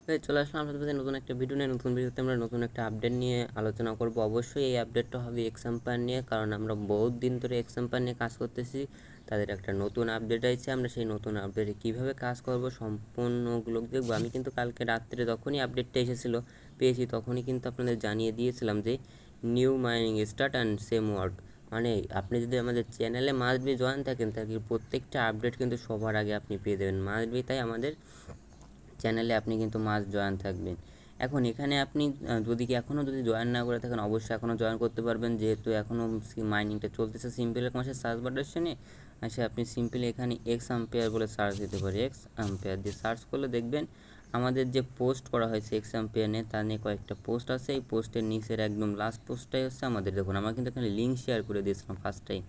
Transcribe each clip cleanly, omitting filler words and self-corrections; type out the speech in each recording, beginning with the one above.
চলে আসলাম আপনাদের কাছে নতুন একটা ভিডিও নিয়ে। নতুন ভিডিওতে আমরা নতুন একটা আপডেট নিয়ে আলোচনা করব। অবশ্যই এই আপডেটটা হবে এক্সাম্পায়ার নিয়ে, কারণ আমরা বহুত দিন ধরে এক্সাম্পায়ার নিয়ে কাজ করতেছি। তাদের একটা নতুন আপডেট আছে, আমরা সেই নতুন আপডেটে কীভাবে কাজ করব সম্পূর্ণগুলো দেখবো। আমি কিন্তু কালকে রাত্রে যখনই আপডেটটা এসেছিলো পেয়েছি তখনই কিন্তু আপনাদের জানিয়ে দিয়েছিলাম যে new mining start and same work, মানে আপনি যদি আমাদের চ্যানেলে মাস্ট বি জয়েন থাকেন তাহলে প্রত্যেকটা আপডেট কিন্তু সবার আগে আপনি পেয়ে দেবেন মাস্ট বি। তাই আমাদের চ্যানেলে আপনি কিন্তু মাস্ট জয়েন থাকবেন। এখন এখানে আপনি যদি জয়েন না করে থাকেন অবশ্যই এখনও জয়েন করতে পারবেন, যেহেতু এখনও মাইনিংটা চলতেছে। সিম্পল মাসের সার্চ বাটনের সামনে আসে আপনি সিম্পলি এখানে এক্স আম্পেয়ার বলে সার্চ দিতে পারি। এক্স আম্পেয়ার দিয়ে সার্চ করলে দেখবেন আমাদের যে পোস্ট করা হয়েছে এক্স আম্পেয়ার নিয়ে তার নিয়ে কয়েকটা পোস্ট আছে। এই পোস্টের নিচের একদম লাস্ট পোস্টটাই হচ্ছে আমাদের, দেখুন আমরা কিন্তু এখানে লিঙ্ক শেয়ার করে দিয়েছিলাম ফার্স্ট টাইম।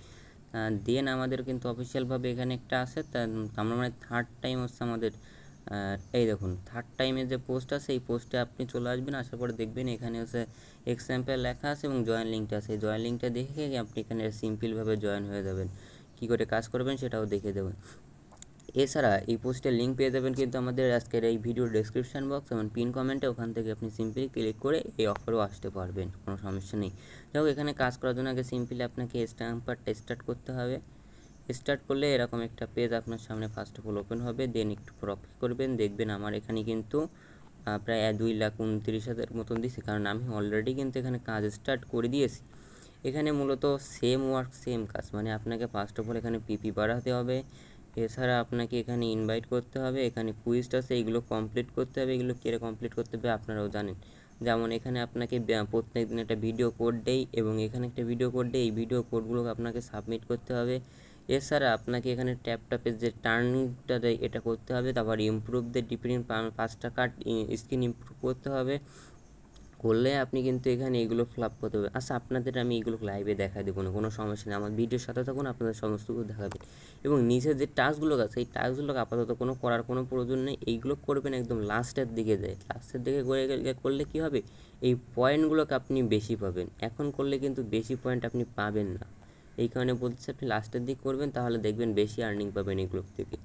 দেন আমাদের কিন্তু অফিসিয়ালভাবে এখানে একটা আছে, আমরা মানে থার্ড টাইম হচ্ছে আমাদের। এই দেখুন থার্ড টাইমের যে পোস্ট আছে এই পোস্টে আপনি চলে আসবেন, আসার পরে দেখবেন এখানে হচ্ছে এক্সাম্পল লেখা আছে এবং জয়েন লিঙ্কটা আছে। এই জয়েন লিঙ্কটা দেখে আপনি এখানে সিম্পলভাবে জয়েন হয়ে যাবেন। কী করে কাজ করবেন সেটাও দেখে দেবেন। এছাড়া এই পোস্টের লিঙ্ক পেয়ে যাবেন কিন্তু আমাদের আজকের এই ভিডিওর ডেসক্রিপশন বক্স এবং পিন কমেন্টে, ওখান থেকে আপনি সিম্পলি ক্লিক করে এই অফারও আসতে পারবেন, কোনো সমস্যা নেই। যাই হোক, এখানে কাজ করার জন্য আগে সিম্পলি আপনাকে স্ট্যাম্পারটা স্টার্ট করতে হবে। স্টার্ট করলে এরকম একটা পেজ আপনার সামনে ফার্স্ট অফ অল ওপেন হবে। দেন একটু প্রফিট করবেন, দেখবেন আমার এখানে কিন্তু প্রায় 2,29,000 মতন দিয়েছি, কারণ আমি অলরেডি কিন্তু এখানে কাজ স্টার্ট করে দিয়েছি। এখানে মূলত সেম ওয়ার্ক সেম কাজ, মানে আপনাকে ফার্স্ট অফ অল এখানে পিপি বাড়াতে হবে। এছাড়া আপনাকে এখানে ইনভাইট করতে হবে, এখানে কুইজ আছে এইগুলো কমপ্লিট করতে হবে। এগুলো কে কমপ্লিট করতে হবে আপনারাও জানেন। যেমন এখানে আপনাকে প্রত্যেক দিন একটা ভিডিও কোড দেই এবং এখানে একটা ভিডিও কোড দেই, এই ভিডিও কোডগুলোকে আপনাকে সাবমিট করতে হবে। এছাড়া আপনাকে এখানে ট্যাপের যে টার্নিংটা দেয় এটা করতে হবে। তারপর ইমপ্রুভ দ্য ডিপেন্ডিং 5টা কার্ড স্ক্রিন ইমপ্রুভ করতে হবে। করলে আপনি কিন্তু এখানে এগুলো ফ্লাপ করতে হবে। আচ্ছা, আপনাদের আমি এগুলো লাইভে দেখা দেবো না, কোনো সমস্যা নেই, আমার ভিডিওর সাথে থাকুন, আপনাদের সমস্ত কিছু দেখাবেন। এবং নিচের যে টাস্কগুলো আছে এই টাস্কগুলোকে আপাতত করার কোনো প্রয়োজন নেই। এইগুলো করবেন একদম লাস্টের দিকে যায়, লাস্টের দিকে করলে কী হবে, এই পয়েন্টগুলোকে আপনি বেশি পাবেন। এখন করলে কিন্তু বেশি পয়েন্ট আপনি পাবেন না, এই কারণে বলছি আপনি লাস্টের দিক করবেন, তাহলে দেখবেন বেশি আর্নিং পাবেন এগুলো থেকে।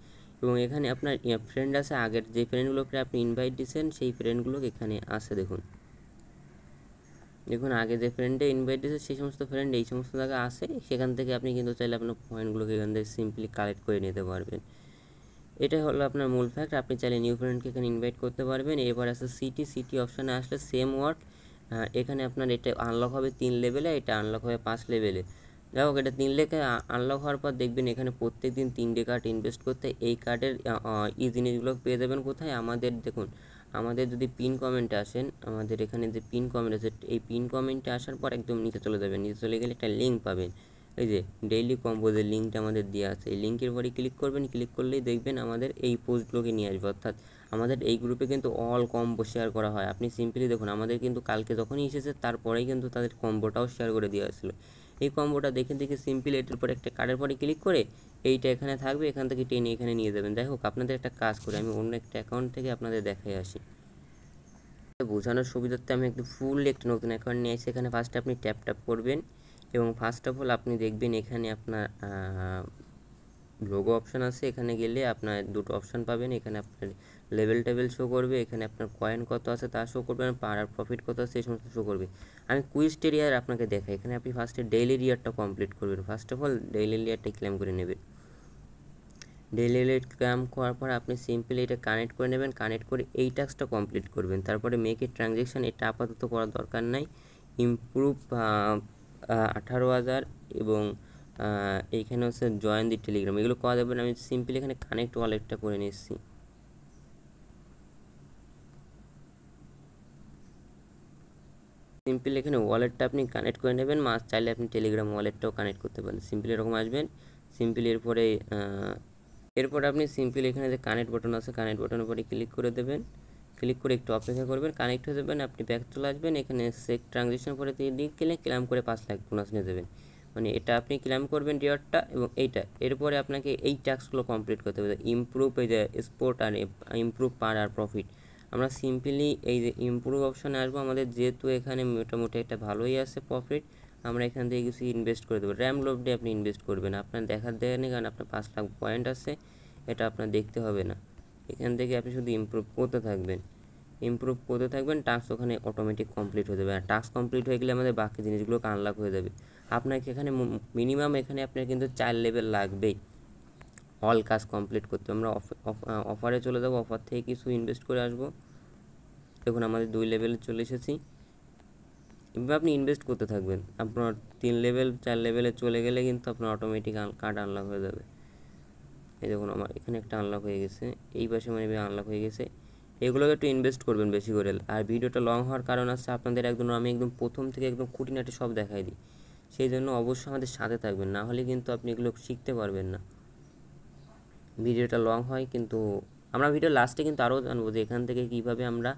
এবং এখানে আপনার ফ্রেন্ড আছে, আগের যে ফ্রেন্ডগুলোকে আপনি ইনভাইট দিয়েছেন সেই ফ্রেন্ডগুলো এখানে আছে। দেখুন আগে যে ফ্রেন্ডে ইনভাইট দিয়েছে সেই সমস্ত ফ্রেন্ড এই সমস্ত জায়গায় আসে, সেখান থেকে আপনি কিন্তু চাইলে আপনার পয়েন্টগুলোকে এখান থেকে সিম্পলি কালেক্ট করে নিতে পারবেন। এটাই হলো আপনার মূল ফ্যাক্ট। আপনি চাইলে নিউ ফ্রেন্ডকে এখানে ইনভাইট করতে পারবেন। এবার আছে সিটি অপশানে আসলে সেম ওয়ার্ক, এখানে আপনার এটা আনলক হবে 3 লেভেলে, এটা আনলক হবে 5 লেভেলে। যাই হোক, এটা 3 লেখে আনলক হওয়ার পর দেখবেন এখানে প্রত্যেক দিন 3টে কার্ড ইনভেস্ট করতে, এই কার্ডের এই জিনিসগুলো পেয়ে যাবেন কোথায়, আমাদের দেখুন আমাদের যদি পিন কমেন্টে আসেন, আমাদের এখানে যে পিন কমেন্ট আছে এই পিন কমেন্টে আসার পর একদম নিচে চলে যাবেন। নিচে চলে গেলে একটা লিঙ্ক পাবেন, এই যে ডেইলি কম্পোজের লিঙ্কটা আমাদের দেওয়া আছে। এই লিঙ্কের পরে ক্লিক করবেন, ক্লিক করলেই দেখবেন আমাদের এই পোস্টগুলোকে নিয়ে আসবে। অর্থাৎ আমাদের এই গ্রুপে কিন্তু অল কম্বো শেয়ার করা হয়। আপনি সিম্পলি দেখুন আমাদের কিন্তু কালকে যখনই এসেছে তারপরেই কিন্তু তাদের কম্বোটাও শেয়ার করে দেওয়া হয়েছিলো। এই কম্বোটা দেখে সিম্পলি এটার পরে একটা কার্ডের পরে ক্লিক করে এইটা এখানে থাকবে, এখান থেকে টেনে এখানে নিয়ে যাবেন। যাই হোক, আপনাদের একটা কাজ করে আমি অন্য একটা অ্যাকাউন্ট থেকে আপনাদের দেখাই আসি। বোঝানোর সুবিধার্থে আমি একটু ফুল একটা নতুন অ্যাকাউন্ট নিয়ে এসে এখানে ফার্স্টে আপনি ট্যাপ করবেন এবং ফার্স্ট অফ অল আপনি দেখবেন এখানে আপনার লোগো অপশান আছে। এখানে গেলে আপনার দুটো অপশান পাবেন, এখানে আপনার লেভেল শো করবে, এখানে আপনার কয়েন কত আছে তা শো করবে, আর প্রফিট কত আছে এই সমস্ত শো করবে। আমি কুইজ টেরিয়ার আপনাকে দেখাই। এখানে আপনি ফার্স্টে ডেইলি রিয়ারটা কমপ্লিট করবেন। ফার্স্ট অফ অল ডেইলি রিয়ারটা ক্লেম করে নেবেন। ডেইলি রেট ক্লেম করার পর আপনি সিম্পলি এটা কানেক্ট করে নেবেন, কানেক্ট করে এই টাস্কটা কমপ্লিট করবেন। তারপরে মেক এ ট্রানজ্যাকশান, এটা আপাতত করার দরকার নাই। ইমপ্রুভ 18,000 এবং এইখানে হচ্ছে জয়েন দি টেলিগ্রাম, এগুলো করা যাবে না। আমি সিম্পলি এখানে কানেক্ট ওয়ালেটটা করে নিচ্ছি। সিম্পলি এখানে ওয়ালেটটা আপনি কানেক্ট করে নেবেন, চাইলে আপনি টেলিগ্রাম ওয়ালেটটাও কানেক্ট করতে পারেন। সিম্পলি এরকম আসবেন, সিম্পলি এরপরে আপনি সিম্পলি এখানে যে কানেক্ট বাটন আছে কানেক্ট বাটনের উপরে ক্লিক করে দেবেন। ক্লিক করে একটু অপেক্ষা করবেন, কানেক্ট হয়ে যাবেন, আপনি ব্যাক চলে আসবেন। এখানে চেক ট্রানজ্যাকশন করে দিয়ে গেলে ক্লেম করে 5 লাখ বোনাস নিয়ে যাবেন। মানে এটা আপনি ক্লেম করবেন রিওয়ার্ডটা এবং এইটা। এরপরে আপনাকে এই টাস্কগুলো কমপ্লিট করতে হবে, ইমপ্রুভ এই যে স্পোর্ট আর ইমপ্রুভ পার আর প্রফিট। আমরা সিম্পলি এই যে ইমপ্রুভ অপশানে আসবো, আমাদের যেহেতু এখানে মোটামুটি একটা ভালোই আছে প্রফিট, আমরা এখান থেকে কিছু ইনভেস্ট করে দেবো। র্যাম লোভ দিয়ে আপনি ইনভেস্ট করবেন, আপনার দেখার নেই, কারণ আপনার 5 লাখ পয়েন্ট আছে, এটা আপনার দেখতে হবে না। এখান থেকে আপনি শুধু ইমপ্রুভ করতে থাকবেন। ইমপ্রুভ করতে থাকবেন, টাস্ক ওখানে অটোমেটিক কমপ্লিট হয়ে যাবে। আর টাস্ক কমপ্লিট হয়ে গেলে আমাদের বাকি জিনিসগুলো আনলক হয়ে যাবে। আপনাকে এখানে মিনিমাম এখানে আপনার কিন্তু 4 লেভেল লাগবেই অল কাজ কমপ্লিট করতে। আমরা অফারে চলে যাবো, অফার থেকে কিছু ইনভেস্ট করে আসবো। দেখুন আমাদের 2 লেভেলে চলে এসেছি। এবার আপনি ইনভেস্ট করতে থাকবেন, আপনার 3 লেভেল 4 লেভেলে চলে গেলে কিন্তু আপনার অটোমেটিক কার্ড আনলক হয়ে যাবে। এই দেখুন আমার এখানে একটা আনলক হয়ে গেছে, এই পাশে মানে আনলক হয়ে গেছে। এগুলোকে একটু ইনভেস্ট করবেন বেশি করে। আর ভিডিওটা লং হওয়ার কারণ আছে আপনাদের আমি একদম প্রথম থেকে একদম খুঁটিনাটি সব দেখাই দিই, সেই জন্য অবশ্যই আমাদের সাথে থাকবেন, না হলে কিন্তু আপনি এগুলো শিখতে পারবেন না। ভিডিওটা লং হয়, কিন্তু আমরা ভিডিও লাস্টে কিন্তু আরও জানবো যে এখান থেকে কীভাবে আমরা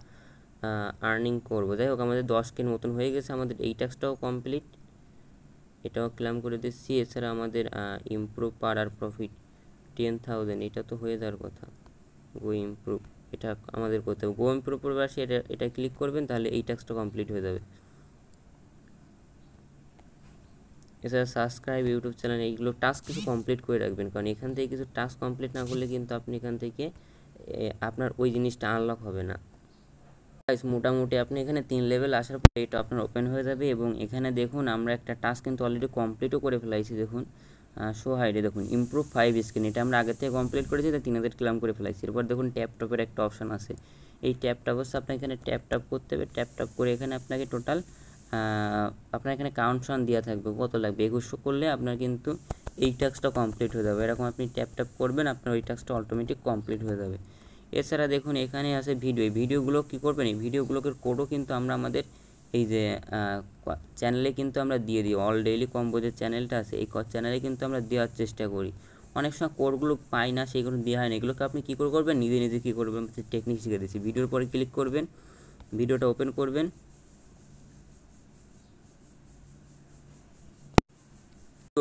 আর্নিং করবো। যাই হোক আমাদের 10K মতন হয়ে গেছে, আমাদের এই টাস্কটাও কমপ্লিট, এটাও ক্লেম করে দিচ্ছি। এছাড়া আমাদের ইমপ্রুভ পার আর প্রফিট 10,000, এটা তো হয়ে যাওয়ার কথা। গো ইমপ্রুভ, এটা আমাদের করতে হবে। গো ইমপ্রুভ পরে আসে এটা ক্লিক করবেন, তাহলে এই টাস্কটা কমপ্লিট হয়ে যাবে। এছাড়া সাবস্ক্রাইব ইউটিউব চ্যানেল, এইগুলো টাস্ক কিছু কমপ্লিট করে রাখবেন, কারণ এখান থেকে কিছু টাস্ক কমপ্লিট না করলে কিন্তু আপনি এখান থেকে আপনার ওই জিনিসটা আনলক হবে না। মোটামুটি আপনি এখানে 3 লেভেল আসার পর এটা আপনার ওপেন হয়ে যাবে। এবং এখানে দেখুন আমরা একটা টাস্ক কিন্তু অলরেডি কমপ্লিটও করে ফেলাইছি। দেখুন শো হাইডে দেখুন ইমপ্রুভ 5 স্ক্রিন, এটা আমরা আগে থেকে কমপ্লিট করেছি, তাই 3000 ক্লেম করে ফেলাইছি। এরপর দেখুন ট্যাপ টপের একটা অপশান আছে, এই ট্যাপ টপ হচ্ছে আপনার এখানে ট্যাপ টপ করতে হবে। ট্যাপ টপ করে এখানে আপনাকে টোটাল আপনার এখানে কাউন্টশন দেওয়া থাকবে কত লাগবে। 2100 করলে আপনার কিন্তু এই টাস্কটা কমপ্লিট হয়ে যাবে। এরকম আপনি ট্যাপ ট্যাপ করবেন, আপনার ওই টাস্কটা অটোমেটিক কমপ্লিট হয়ে যাবে। এছাড়া দেখুন এখানে আছে ভিডিও, এই ভিডিওগুলো কী করবেন, এই ভিডিওগুলোকে কোডও কিন্তু আমরা আমাদের এই যে চ্যানেলে কিন্তু আমরা দিয়ে দিই। অল ডেইলি কম্বো যে চ্যানেলটা আছে, এই চ্যানেলে কিন্তু আমরা দেওয়ার চেষ্টা করি। অনেক সময় কোডগুলো পাই না, সেইগুলো দেওয়া হয় না। এগুলোকে আপনি কী করে করবেন, নিজে নিজে কী করবেন টেকনিক শিখে দিচ্ছি। ভিডিওর পরে ক্লিক করবেন, ভিডিওটা ওপেন করবেন,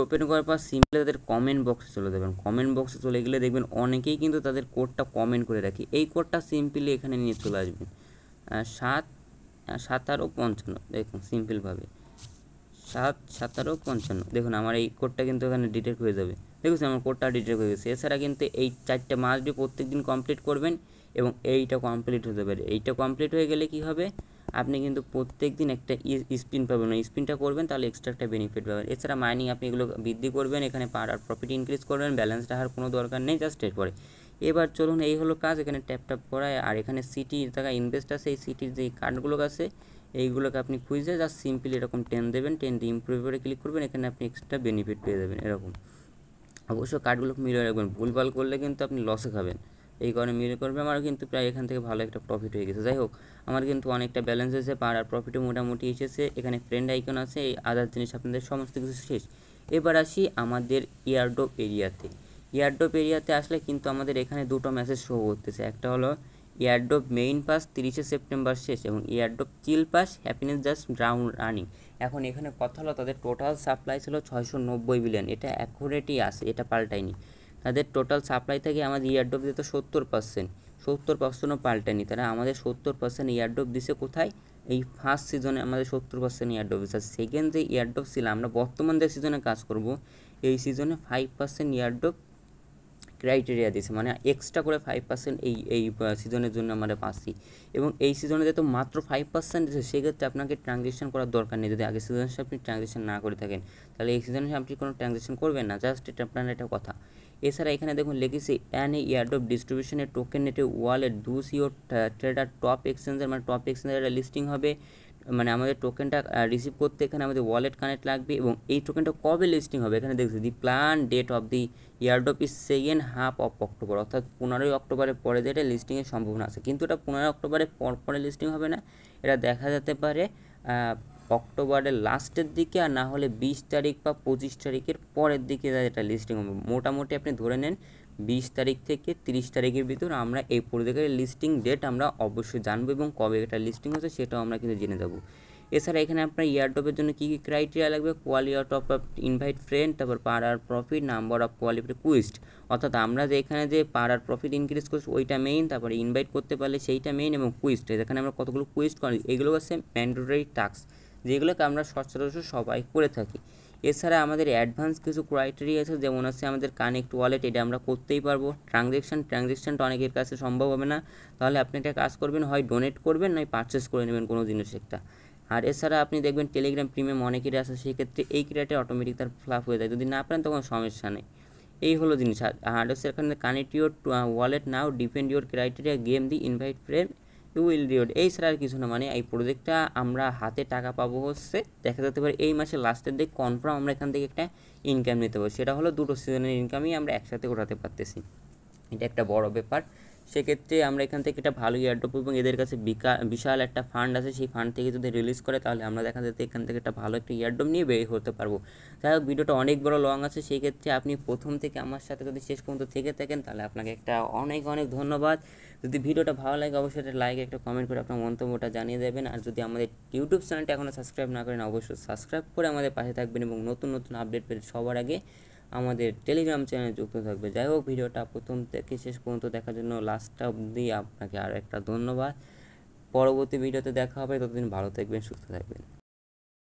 ওপেন করার পর সিম্পলি তাদের কমেন্ট বক্সে চলে যাবেন। কমেন্ট বক্সে চলে গেলে দেখবেন অনেকেই কিন্তু তাদের কোডটা কমেন্ট করে রাখি, এই কোডটা সিম্পলি এখানে নিয়ে চলে আসবেন 7-17-55। দেখুন সিম্পলভাবে 7-17-55, দেখুন আমার এই কোডটা কিন্তু এখানে ডিটেক্ট হয়ে যাবে। দেখুন আমার কোডটা ডিটেক্ট হয়ে গেছে। এছাড়া কিন্তু এই 4টে মাস্টবি প্রত্যেক দিন কমপ্লিট করবেন, এবং এইটা কমপ্লিট হতে পারে। এইটা কমপ্লিট হয়ে গেলে কি হবে, আপনি কিন্তু প্রত্যেক দিন একটা স্পিন পাবেন, ওই স্পিনটা করবেন, তাহলে এক্সট্রা একটা বেনিফিট পাবেন। এছাড়া মাইনিং আপনি এগুলো বৃদ্ধি করবেন, এখানে পার আর প্রফিট ইনক্রিজ করবেন, ব্যালেন্স রাখার কোনো দরকার নেই, জাস্ট এরপরে। এবার চলুন, এই হলো কাজ। এখানে ট্যাপ ট্যাপ করায়, আর এখানে সিটির টাকা ইনভেস্ট আছে, এই সিটির যে কার্ডগুলো আছে এইগুলোকে আপনি খুঁজে জাস্ট সিম্পলি এরকম 10 দেবেন, 10 দিয়ে ইমপ্রুভে ক্লিক করবেন, এখানে আপনি এক্সট্রা বেনিফিট পেয়ে যাবেন। এরকম অবশ্য কার্ডগুলো মিলিয়ে রাখবেন, ভুলভাল করলে কিন্তু আপনি লসে খাবেন, এই কারণে মিলিয়ে করবে। আমার কিন্তু প্রায় এখান থেকে ভালো একটা প্রফিট হয়ে গেছে। যাই হোক আমার কিন্তু অনেকটা ব্যালেন্স এসে পার আর প্রফিটও মোটামুটি এসেছে। এখানে ফ্রেন্ড আইকন আছে, এই আদার জিনিস আপনাদের সমস্ত কিছু শেষ। এবার আসি আমাদের ইয়ারড্রপ এরিয়াতে। ইয়ারড্রপ এরিয়াতে আসলে কিন্তু আমাদের এখানে দুটো মেসেজ শো করতেছে, একটা হলো ইয়ারড্রপ মেইন পাস 30শে সেপ্টেম্বর শেষ, এবং airdrop chill pass happiness just ground running. এখন এখানে কথা হলো তাদের টোটাল সাপ্লাই ছিল 690 বিলিয়ন, এটা অ্যাকুরেটই আছে, এটা পাল্টায়নি। তাদের টোটাল সাপ্লাই থেকে আমাদের ইয়ারড্রপ দিত 70%ও পাল্টায়নি। তারা আমাদের 70% ইয়ারড্রপ দিছে কোথায়, এই ফার্স্ট সিজনে আমাদের 70% ইয়ারড্রপ দিচ্ছে। সেকেন্ড যে ইয়ারড্রপ ছিল, আমরা বর্তমান যে সিজনে কাজ করব, এই সিজনে 5% ইয়ারড্রপ ক্রাইটেরিয়া দিয়েছে, মানে এক্সট্রা করে 5% এই সিজনের জন্য আমরা পাচ্ছি। এবং এই সিজনে যেহেতু মাত্র 5% দিয়েছে, সেক্ষেত্রে আপনাকে ট্রানজেকশন করার দরকার নেই। যদি আগের সিজনে আপনি ট্রানজেকশন না করে থাকেন, তাহলে এই সিজনে আপনি কোনো ট্রানজেকশন করবেন না, জাস্ট এটা আপনার একটা কথা। এছাড়া এখানে দেখুন লিখেছি অ্যান ইয়ারড্রপ ডিস্ট্রিবিউশনের টোকেন নেটে wallet does your trader top এক্সচেঞ্জের, মানে টপ এক্সচেঞ্জের লিস্টিং হবে, মানে আমাদের টোকেনটা রিসিভ করতে এখানে আমাদের ওয়ালেট কানেক্ট লাগবে। এবং এই টোকেনটা কবে লিস্টিং হবে, এখানে দেখছি the plan date of the airdrop is second half of October, অর্থাৎ 15ই অক্টোবরের পরে যেটা লিস্টিংয়ের সম্ভাবনা আছে। কিন্তু এটা 15 অক্টোবরের পরে লিস্টিং হবে না, এটা দেখা যেতে পারে অক্টোবরের লাস্টের দিকে, আর না হলে 20 তারিখ বা 25 তারিখের পরের দিকে এটা লিস্টিং হবে। মোটামুটি আপনি ধরে নেন 20 তারিখ থেকে 30 তারিখের ভিতর আমরা এই প্রজেক্টের লিস্টিং ডেট আমরা অবশ্যই জানবো, এবং কবে এটা লিস্টিং হচ্ছে সেটাও আমরা কিন্তু জেনে যাবো। এছাড়া এখানে আপনার ইয়ারড্রপের জন্য কী কী ক্রাইটেরিয়া লাগবে, কোয়ালিটি অফ ইনভাইট ফ্রেন্ড, তারপর পার আর profit, number of qualified quest, অর্থাৎ আমরা যে এখানে যে পার আর প্রফিট ইনক্রিজ করছি ওইটা মেইন, তারপরে ইনভাইট করতে পারলে সেইটা মেইন, এবং কুইস্ট এখানে আমরা কতগুলো কুইস্ট করি, এগুলো হচ্ছে ম্যান্ডেটরি টাস্ক, যেগুলোকে আমরা সচরাচর সবাই করে থাকি। এছাড়া আমাদের অ্যাডভান্স কিছু ক্রাইটেরিয়া আছে, যেমন আছে আমাদের কানেক্ট ওয়ালেট, এটা আমরা করতেই পারবো। ট্রানজ্যাকশানটা অনেকের কাছে সম্ভব হবে না, তাহলে আপনি একটা কাজ করবেন, হয় ডোনেট করবেন নয় পারচেস করে নেবেন কোনো জিনিস একটা। আর এছাড়া আপনি দেখবেন টেলিগ্রাম প্রিমিয়াম অনেকেরই আছে, সেক্ষেত্রে এই ক্রাইটেরিয়া অটোমেটিক তার ফ্লাপ হয়ে যায়, যদি না পারেন তখন সমস্যা নেই। এই হলো জিনিস। আর হচ্ছে এখানে connect your wallet now, depend your criteria, game the invite friend, you will reward. এই ছাড়া আর কিছু না, মানে এই প্রজেক্টটা আমরা হাতে টাকা পাবো হচ্ছে দেখা যেতে পারে এই মাসের লাস্টের দিকে কনফার্ম আমরা এখান থেকে একটা ইনকাম নিতে পারবো, সেটা হলো 2টো সিজনের ইনকামই আমরা একসাথে উঠাতে পারতেছি, এটা একটা বড় ব্যাপার। সেক্ষেত্রে আমরা এখান থেকে একটা ভালো এয়ারড্রপ, এবং এদের কাছে বিশাল একটা ফান্ড আছে, সেই ফান্ড থেকে যদি রিলিজ করে তাহলে আমরা দেখা যাচ্ছে এখান থেকে একটা ভালো একটা এয়ারড্রপ নিয়ে বের হতে পারবো। যাই হোক, ভিডিওটা অনেক বড় লং আছে, সেই ক্ষেত্রে আপনি প্রথম থেকে আমার সাথে যদি শেষ পর্যন্ত থেকে থাকেন তাহলে আপনাকে একটা অনেক অনেক ধন্যবাদ। যদি ভিডিওটা ভালো লাগে অবশ্যই একটা লাইক, একটা কমেন্ট করে আপনার মন্তব্যটা জানিয়ে দেবেন। আর যদি আমাদের ইউটিউব চ্যানেলটা এখনও সাবস্ক্রাইব না করেন অবশ্যই সাবস্ক্রাইব করে আমাদের পাশে থাকবেন, এবং নতুন নতুন আপডেট পেতে সবার আগে আমাদের টেলিগ্রাম চ্যানেলে যুক্ত থাকবে। যাই হোক, ভিডিওটা প্রথম থেকে শেষ পর্যন্ত দেখার জন্য লাস্টটা অবধি আপনাকে আরও একটা ধন্যবাদ। পরবর্তী ভিডিওতে দেখা হবে, ততদিন ভালো থাকবেন, সুস্থ থাকবেন।